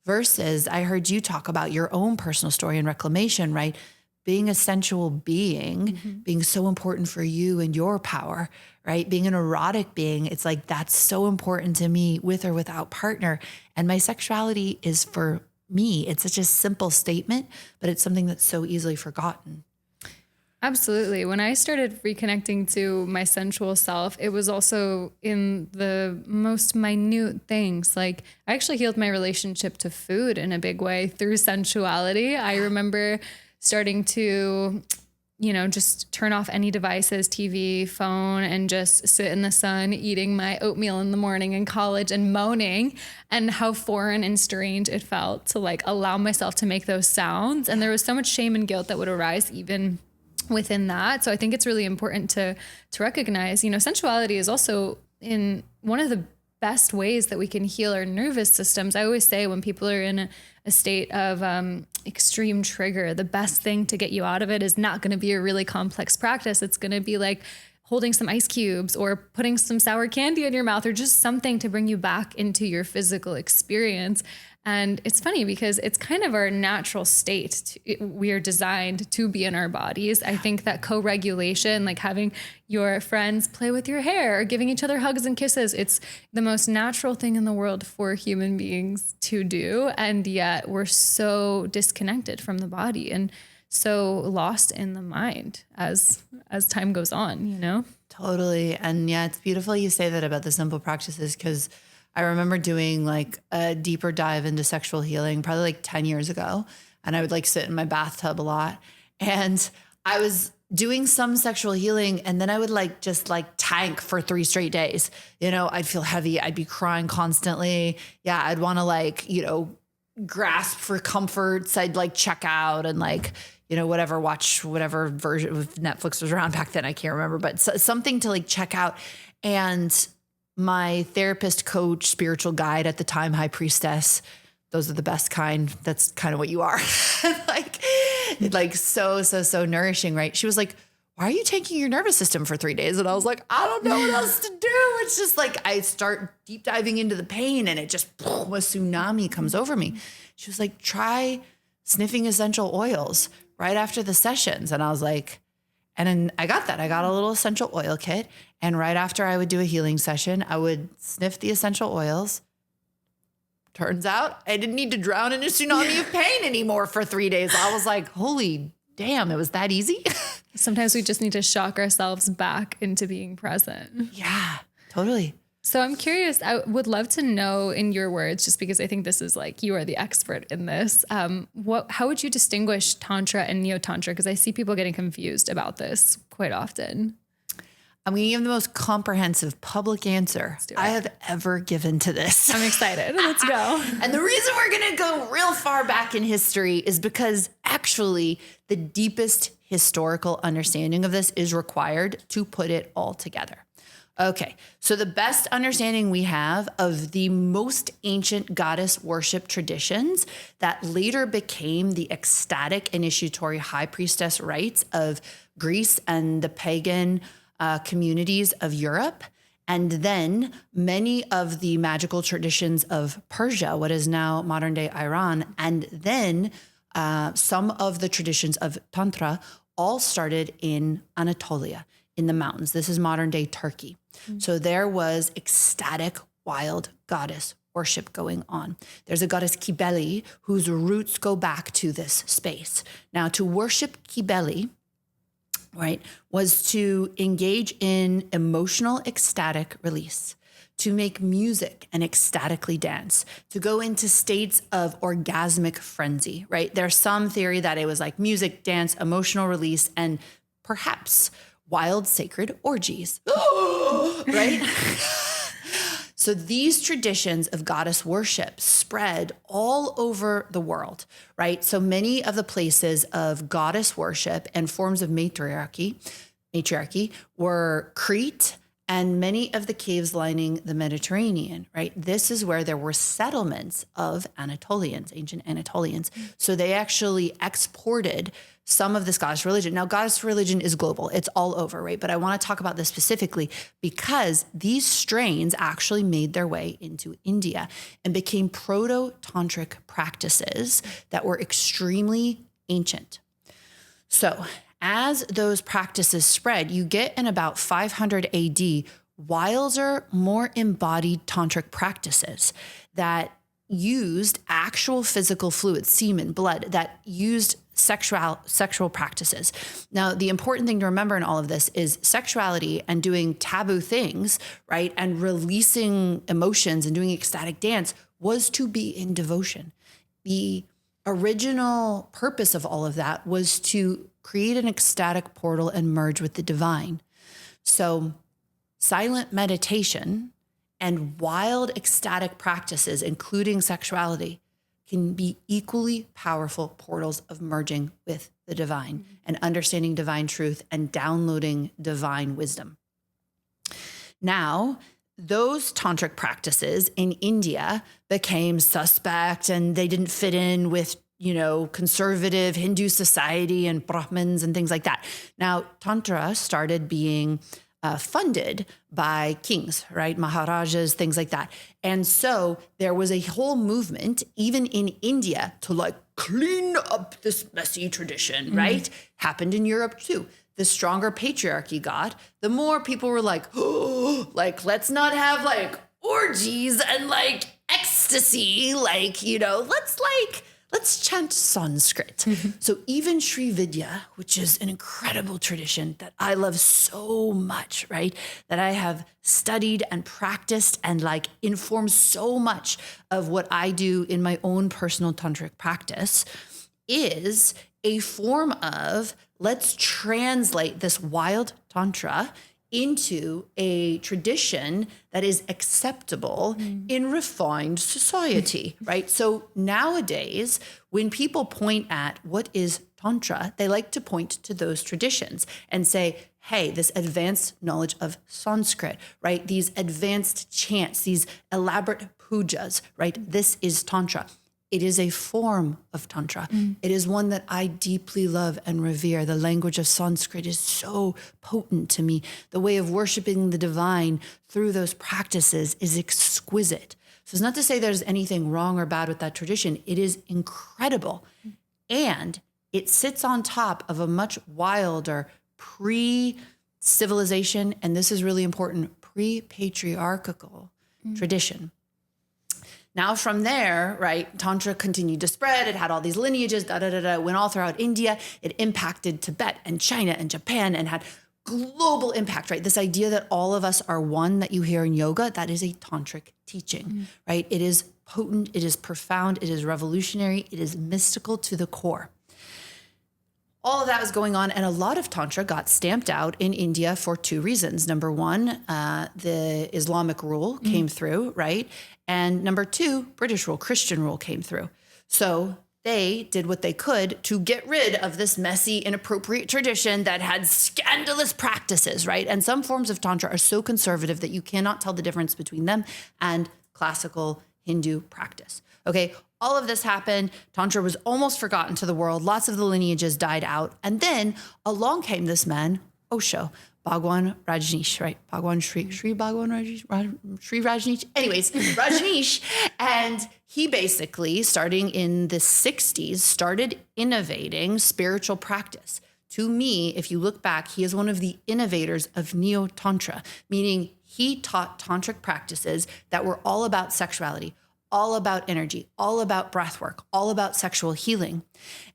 versus I heard you talk about your own personal story and reclamation, right? Being a sensual being, being so important for you and your power, right? Being an erotic being, it's like, that's so important to me with or without partner. And my sexuality is for me. It's such a simple statement, but it's something that's so easily forgotten. Absolutely. When I started reconnecting to my sensual self, it was also in the most minute things. Like I actually healed my relationship to food in a big way through sensuality. I remember starting to, just turn off any devices, TV, phone, and just sit in the sun eating my oatmeal in the morning in college and moaning, and how foreign and strange it felt to like allow myself to make those sounds. And there was so much shame and guilt that would arise even within that. So I think it's really important to recognize, sensuality is also in one of the best ways that we can heal our nervous systems. I always say when people are in a state of extreme trigger, the best thing to get you out of it is not going to be a really complex practice. It's going to be like holding some ice cubes or putting some sour candy in your mouth, or just something to bring you back into your physical experience. And it's funny because it's kind of our natural state. We are designed to be in our bodies. I think that co-regulation, like having your friends play with your hair or giving each other hugs and kisses, it's the most natural thing in the world for human beings to do. And yet we're so disconnected from the body and so lost in the mind as time goes on, you know? Totally. And yeah, it's beautiful you say that about the simple practices, because I remember doing like a deeper dive into sexual healing probably like 10 years ago. And I would like sit in my bathtub a lot. And I was doing some sexual healing, and then I would like just like tank for 3 straight days. You know, I'd feel heavy. I'd be crying constantly. Yeah. I'd want to like, you know, grasp for comforts. I'd like check out and like, you know, watch whatever version of Netflix was around back then. I can't remember, but something to like check out. And my therapist, coach, spiritual guide at the time, high priestess, those are the best kind. That's kind of what you are. like so nourishing, right? She was like, why are you taking your nervous system for 3 days? And I was like, I don't know what else to do. It's just like, I start deep diving into the pain and it just, a tsunami comes over me. She was like, try sniffing essential oils right after the sessions. And I was like, and then I got that. I got a little essential oil kit. And right after I would do a healing session, I would sniff the essential oils. Turns out I didn't need to drown in a tsunami of pain anymore for 3 days. I was like, holy damn, it was that easy. Sometimes we just need to shock ourselves back into being present. Yeah, totally. So I'm curious, I would love to know in your words, just because I think this is like, you are the expert in this. How would you distinguish Tantra and Neo-Tantra? Because I see people getting confused about this quite often. I'm going to give the most comprehensive public answer I have ever given to this. I'm excited. Let's go. And the reason we're going to go real far back in history is because actually the deepest historical understanding of this is required to put it all together. Okay, so the best understanding we have of the most ancient goddess worship traditions that later became the ecstatic initiatory high priestess rites of Greece and the pagan communities of Europe, and then many of the magical traditions of Persia, what is now modern day Iran, and then some of the traditions of Tantra all started in Anatolia, in the mountains. This is modern day Turkey. So there was ecstatic, wild goddess worship going on. There's a goddess Cybele whose roots go back to this space. Now, to worship Cybele, right, was to engage in emotional ecstatic release, to make music and ecstatically dance, to go into states of orgasmic frenzy, right? There's some theory that it was like music, dance, emotional release, and perhaps wild sacred orgies, right? So these traditions of goddess worship spread all over the world, right? So many of the places of goddess worship and forms of matriarchy were Crete and many of the caves lining the Mediterranean, right? This is where there were settlements of Anatolians, ancient Anatolians. So they actually exported some of this goddess religion. Now, goddess religion is global. It's all over, right? But I want to talk about this specifically because these strains actually made their way into India and became proto-tantric practices that were extremely ancient. So as those practices spread, you get in about 500 AD, wilder, more embodied tantric practices that used actual physical fluids, semen, blood, that used sexual practices. Now, the important thing to remember in all of this is sexuality and doing taboo things, right? And releasing emotions and doing ecstatic dance was to be in devotion. The original purpose of all of that was to create an ecstatic portal and merge with the divine. So silent meditation and wild ecstatic practices, including sexuality, can be equally powerful portals of merging with the divine and understanding divine truth and downloading divine wisdom. Now, those tantric practices in India became suspect and they didn't fit in with, conservative Hindu society and Brahmins and things like that. Now, Tantra started being funded by kings, right? Maharajas, things like that. And so there was a whole movement, even in India, to like clean up this messy tradition, right? Happened in Europe too. The stronger patriarchy got, the more people were like, oh, like, let's not have like orgies and like ecstasy, like, you know, let's chant Sanskrit. So even Sri Vidya, which is an incredible tradition that I love so much, right? That I have studied and practiced and like informs so much of what I do in my own personal tantric practice, is a form of let's translate this wild tantra into a tradition that is acceptable in refined society, right? So nowadays, when people point at what is Tantra, they like to point to those traditions and say, hey, this advanced knowledge of Sanskrit, right? These advanced chants, these elaborate pujas, right? This is Tantra. It is a form of Tantra. It is one that I deeply love and revere. The language of Sanskrit is so potent to me. The way of worshiping the divine through those practices is exquisite. So it's not to say there's anything wrong or bad with that tradition. It is incredible. And it sits on top of a much wilder pre-civilization, and this is really important, pre-patriarchal tradition. Now from there, right, Tantra continued to spread. It had all these lineages, went all throughout India. It impacted Tibet and China and Japan and had global impact, right? This idea that all of us are one that you hear in yoga, that is a tantric teaching, right? It is potent, it is profound, it is revolutionary, it is mystical to the core. All of that was going on, and a lot of Tantra got stamped out in India for two reasons. Number one, the Islamic rule came through, right? And number two, British rule, Christian rule came through. So they did what they could to get rid of this messy, inappropriate tradition that had scandalous practices, right? And some forms of Tantra are so conservative that you cannot tell the difference between them and classical Hindu practice. Okay, all of this happened. Tantra was almost forgotten to the world. Lots of the lineages died out. And then along came this man, Osho, Bhagwan Rajneesh, right? Bhagwan Sri Bhagwan Rajneesh, Sri Rajneesh. Anyways, Rajneesh. And he basically, starting in the 60s, started innovating spiritual practice. To me, if you look back, he is one of the innovators of Neo-Tantra, meaning he taught tantric practices that were all about sexuality, all about energy, all about breath work, all about sexual healing.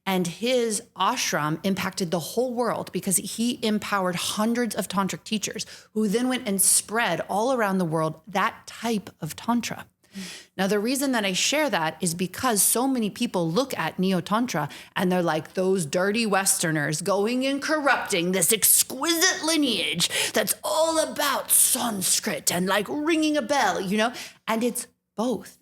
And his ashram impacted the whole world because he empowered hundreds of tantric teachers who then went and spread all around the world that type of tantra. Now, the reason that I share that is because so many people look at Neo-Tantra and they're like, those dirty Westerners going and corrupting this exquisite lineage that's all about Sanskrit and like ringing a bell, you know, and it's both.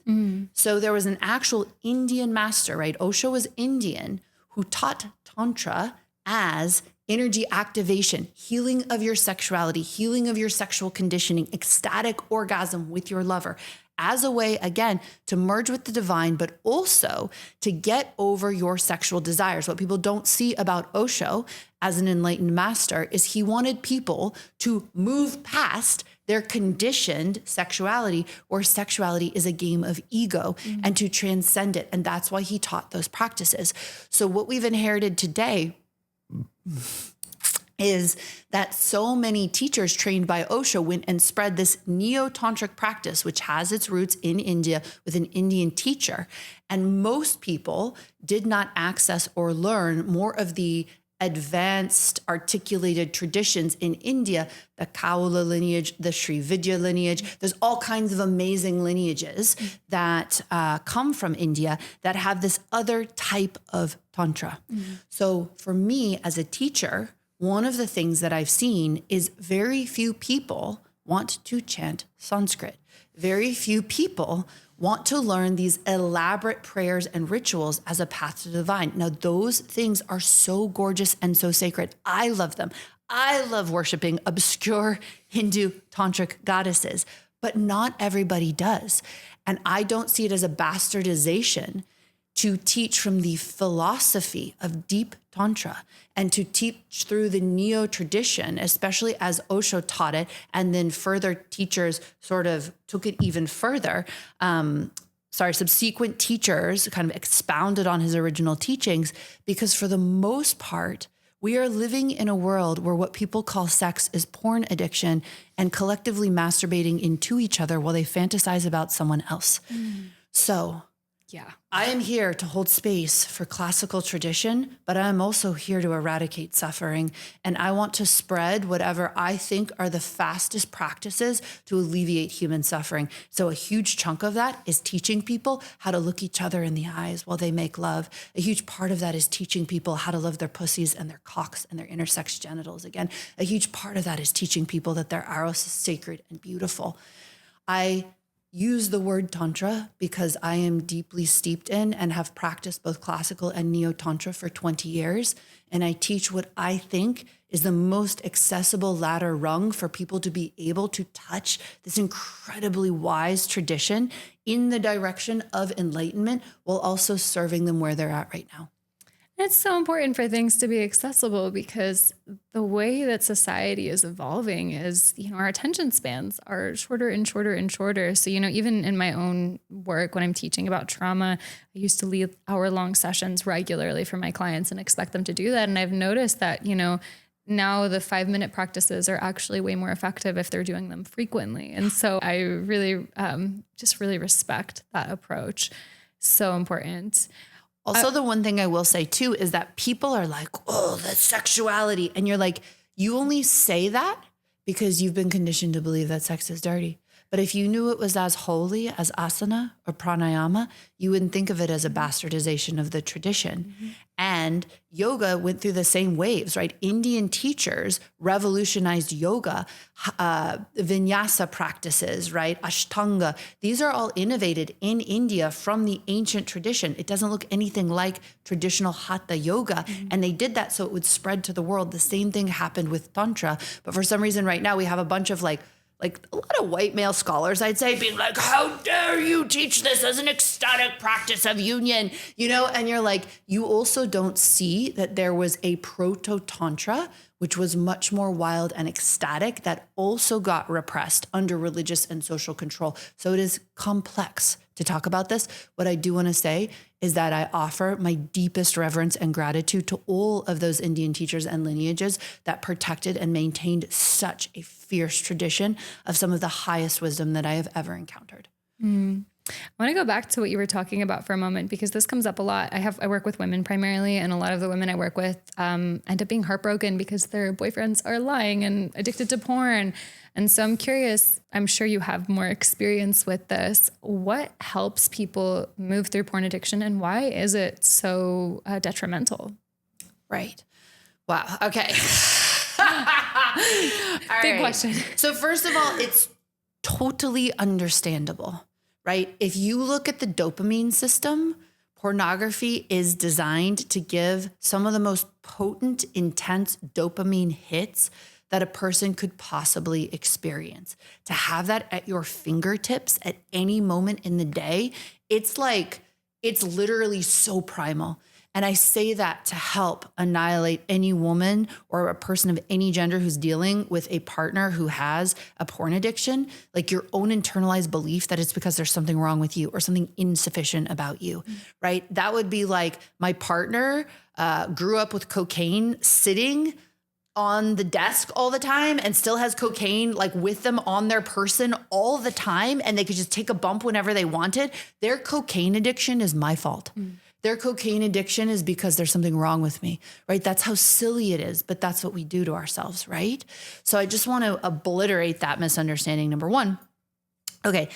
So there was an actual Indian master, right? Osho was Indian, who taught Tantra as energy activation, healing of your sexuality, healing of your sexual conditioning, ecstatic orgasm with your lover, as a way, again, to merge with the divine, but also to get over your sexual desires. What people don't see about Osho as an enlightened master is he wanted people to move past their conditioned sexuality, where sexuality is a game of ego, and to transcend it. And that's why he taught those practices. So what we've inherited today is that so many teachers trained by Osho went and spread this neo-tantric practice, which has its roots in India with an Indian teacher. And most people did not access or learn more of the advanced articulated traditions in India, the Kaula lineage, the Sri Vidya lineage. There's all kinds of amazing lineages that come from India that have this other type of Tantra. So for me as a teacher, one of the things that I've seen is very few people want to chant Sanskrit. Very few people want to learn these elaborate prayers and rituals as a path to the divine. Now, those things are so gorgeous and so sacred. I love them. I love worshiping obscure Hindu tantric goddesses, but not everybody does. And I don't see it as a bastardization to teach from the philosophy of deep Tantra and to teach through the Neo tradition, especially as Osho taught it, and then further teachers sort of took it even further. Subsequent teachers kind of expounded on his original teachings, because for the most part, we are living in a world where what people call sex is porn addiction and collectively masturbating into each other while they fantasize about someone else. So Yeah. I am here to hold space for classical tradition, but I'm also here to eradicate suffering. And I want to spread whatever I think are the fastest practices to alleviate human suffering. So a huge chunk of that is teaching people how to look each other in the eyes while they make love. A huge part of that is teaching people how to love their pussies and their cocks and their intersex genitals. Again, a huge part of that is teaching people that their eros is sacred and beautiful. I use the word Tantra because I am deeply steeped in and have practiced both classical and Neo-Tantra for 20 years. And I teach what I think is the most accessible ladder rung for people to be able to touch this incredibly wise tradition in the direction of enlightenment while also serving them where they're at right now. It's so important for things to be accessible, because the way that society is evolving is, our attention spans are shorter and shorter and shorter. So, even in my own work, when I'm teaching about trauma, I used to lead hour-long sessions regularly for my clients and expect them to do that. And I've noticed that, now the 5-minute practices are actually way more effective if they're doing them frequently. And so I really just really respect that approach. So important. Also, the one thing I will say too is that people are like, oh, that's sexuality. And you're like, you only say that because you've been conditioned to believe that sex is dirty. But if you knew it was as holy as asana or pranayama, you wouldn't think of it as a bastardization of the tradition. Mm-hmm. And yoga went through the same waves, right? Indian teachers revolutionized yoga, vinyasa practices, right? Ashtanga. These are all innovated in India from the ancient tradition. It doesn't look anything like traditional hatha yoga. Mm-hmm. And they did that so it would spread to the world. The same thing happened with Tantra. But for some reason right now we have a bunch of like a lot of white male scholars, I'd say, being like, how dare you teach this as an ecstatic practice of union, and you're like, you also don't see that there was a proto-tantra, which was much more wild and ecstatic, that also got repressed under religious and social control. So it is complex to talk about this. What I do want to say is that I offer my deepest reverence and gratitude to all of those Indian teachers and lineages that protected and maintained such a fierce tradition of some of the highest wisdom that I have ever encountered. I want to go back to what you were talking about for a moment, because this comes up a lot. I work with women primarily, and a lot of the women I work with end up being heartbroken because their boyfriends are lying and addicted to porn. And so I'm curious, I'm sure you have more experience with this. What helps people move through porn addiction, and why is it so detrimental? Right. Wow. Okay. Big question. So first of all, it's totally understandable, right? If you look at the dopamine system, pornography is designed to give some of the most potent, intense dopamine hits that a person could possibly experience. To have that at your fingertips at any moment in the day, it's literally so primal. And I say that to help annihilate any woman or a person of any gender who's dealing with a partner who has a porn addiction, like your own internalized belief that it's because there's something wrong with you or something insufficient about you, right? That would be like, my partner grew up with cocaine sitting on the desk all the time and still has cocaine like with them on their person all the time, and they could just take a bump whenever they wanted. Their cocaine addiction is my fault. Their cocaine addiction is because there's something wrong with me, right? That's how silly it is, but that's what we do to ourselves, right? So I just want to obliterate that misunderstanding, number one. Okay.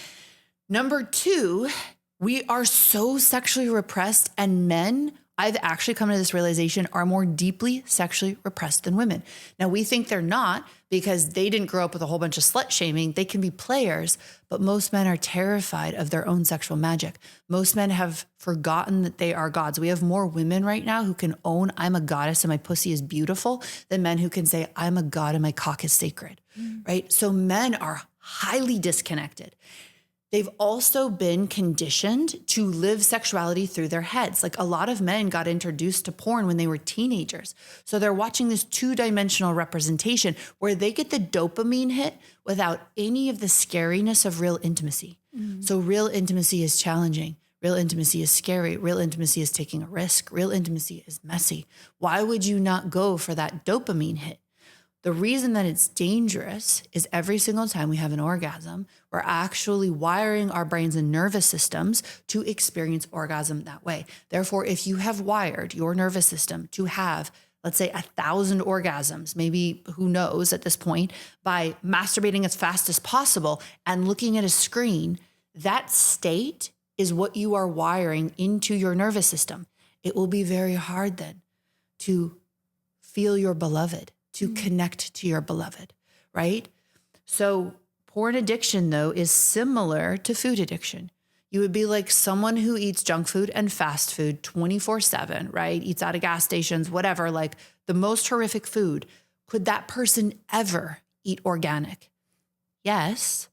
Number two, we are so sexually repressed, and men, I've actually come to this realization, are more deeply sexually repressed than women. Now, we think they're not because they didn't grow up with a whole bunch of slut shaming. They can be players, but most men are terrified of their own sexual magic. Most men have forgotten that they are gods. We have more women right now who can own, I'm a goddess and my pussy is beautiful, than men who can say, I'm a god and my cock is sacred, right? So men are highly disconnected. they've also been conditioned to live sexuality through their heads. Like a lot of men got introduced to porn when they were teenagers. So they're watching this 2-dimensional representation where they get the dopamine hit without any of the scariness of real intimacy. So real intimacy is challenging. Real intimacy is scary. Real intimacy is taking a risk. Real intimacy is messy. Why would you not go for that dopamine hit? The reason that it's dangerous is every single time we have an orgasm, we're actually wiring our brains and nervous systems to experience orgasm that way. Therefore, if you have wired your nervous system to have, let's say, 1,000 orgasms, maybe who knows at this point, by masturbating as fast as possible and looking at a screen, that state is what you are wiring into your nervous system. It will be very hard then to feel your beloved, to connect to your beloved, right? So porn addiction, though, is similar to food addiction. You would be like someone who eats junk food and fast food 24/7, right? Eats out of gas stations, whatever, like the most horrific food. Could that person ever eat organic? Yes,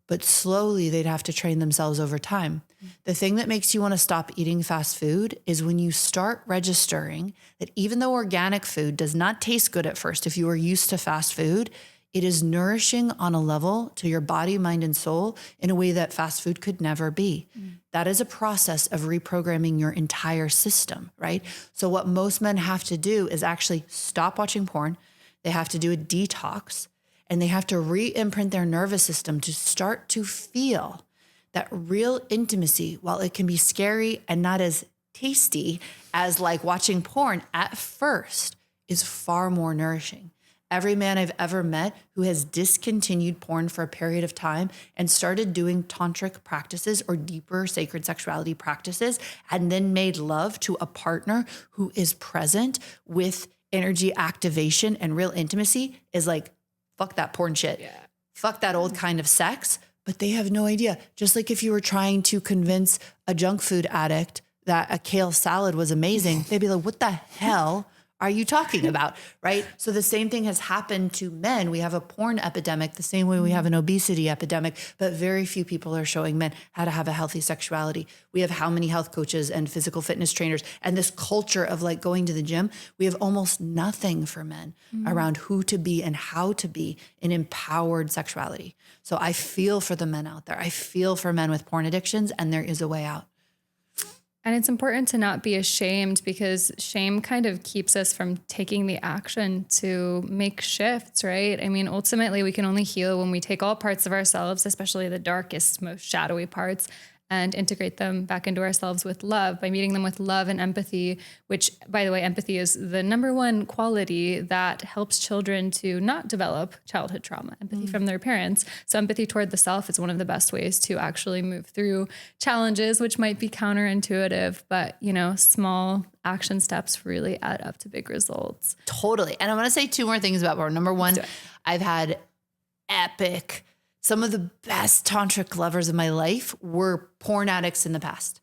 but slowly they'd have to train themselves over time. The thing that makes you want to stop eating fast food is when you start registering that even though organic food does not taste good at first, if you are used to fast food, it is nourishing on a level to your body, mind, and soul in a way that fast food could never be. That is a process of reprogramming your entire system, right? So what most men have to do is actually stop watching porn. They have to do a detox. And they have to re-imprint their nervous system to start to feel that real intimacy, while it can be scary and not as tasty as like watching porn at first, is far more nourishing. Every man I've ever met who has discontinued porn for a period of time and started doing tantric practices or deeper sacred sexuality practices and then made love to a partner who is present with energy activation and real intimacy is like, fuck that porn shit. Yeah. Fuck that old kind of sex. But they have no idea. Just like if you were trying to convince a junk food addict that a kale salad was amazing, they'd be like, what the hell are you talking about? Right? So the same thing has happened to men. We have a porn epidemic the same way we have an obesity epidemic, but very few people are showing men how to have a healthy sexuality. We have how many health coaches and physical fitness trainers and this culture of like going to the gym. We have almost nothing for men around who to be and how to be in empowered sexuality. So I feel for the men out there. I feel for men with porn addictions, and there is a way out. And it's important to not be ashamed, because shame kind of keeps us from taking the action to make shifts, right? I mean, ultimately, we can only heal when we take all parts of ourselves, especially the darkest, most shadowy parts, and integrate them back into ourselves with love by meeting them with love and empathy, which, by the way, empathy is the number one quality that helps children to not develop childhood trauma, empathy from their parents. So empathy toward the self is one of the best ways to actually move through challenges, which might be counterintuitive, but, you know, small action steps really add up to big results. Totally. And I want to say 2 more things about porn. Number 1, I've had some of the best tantric lovers of my life were porn addicts in the past.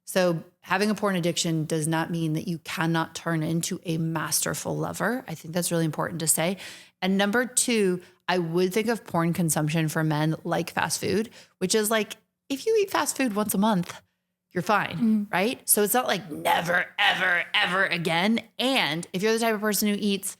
So having a porn addiction does not mean that you cannot turn into a masterful lover. I think that's really important to say. And number 2, I would think of porn consumption for men like fast food, which is like, if you eat fast food once a month, you're fine, right? So it's not like never, ever, ever again. And if you're the type of person who eats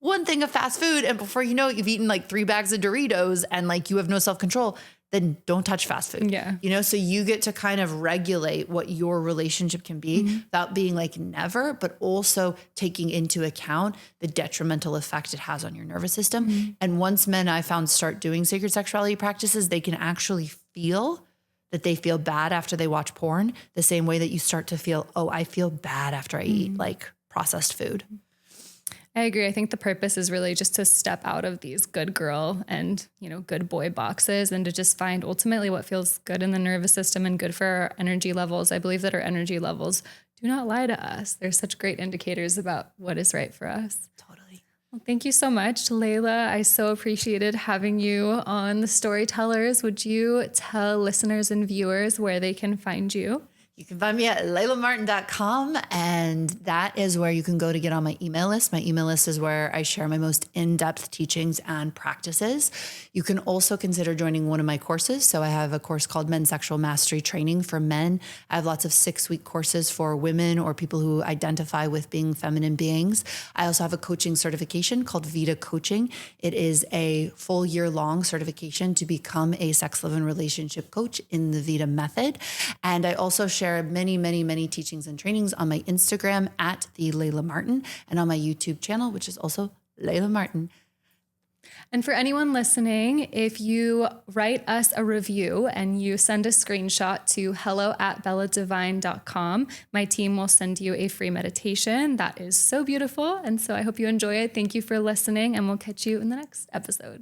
one thing of fast food and before you know it, you've eaten like 3 bags of Doritos and like you have no self-control, then don't touch fast food. Yeah. You know, so you get to kind of regulate what your relationship can be without being like never, but also taking into account the detrimental effect it has on your nervous system. And once men I found start doing sacred sexuality practices, they can actually feel that they feel bad after they watch porn, the same way that you start to feel, oh, I feel bad after I eat like processed food. I agree. I think the purpose is really just to step out of these good girl and, you know, good boy boxes and to just find ultimately what feels good in the nervous system and good for our energy levels. I believe that our energy levels do not lie to us. They're such great indicators about what is right for us. Totally. Well, thank you so much, Layla. I so appreciated having you on the Storytellers. Would you tell listeners and viewers where they can find you? You You can find me at laylamartin.com, and that is where you can go to get on my email list. My email list is where I share my most in-depth teachings and practices. You can also consider joining one of my courses. So I have a course called Men's Sexual Mastery Training for men. I have lots of 6-week courses for women or people who identify with being feminine beings. I also have a coaching certification called Vita Coaching. It is a full year-long certification to become a sex, love, and relationship coach in the Vita method. And I also share many, many, many teachings and trainings on my Instagram at the Layla Martin and on my YouTube channel, which is also Layla Martin. And for anyone listening, if you write us a review and you send a screenshot to hello@beladivine.com, my team will send you a free meditation. That is so beautiful. And so I hope you enjoy it. Thank you for listening, and we'll catch you in the next episode.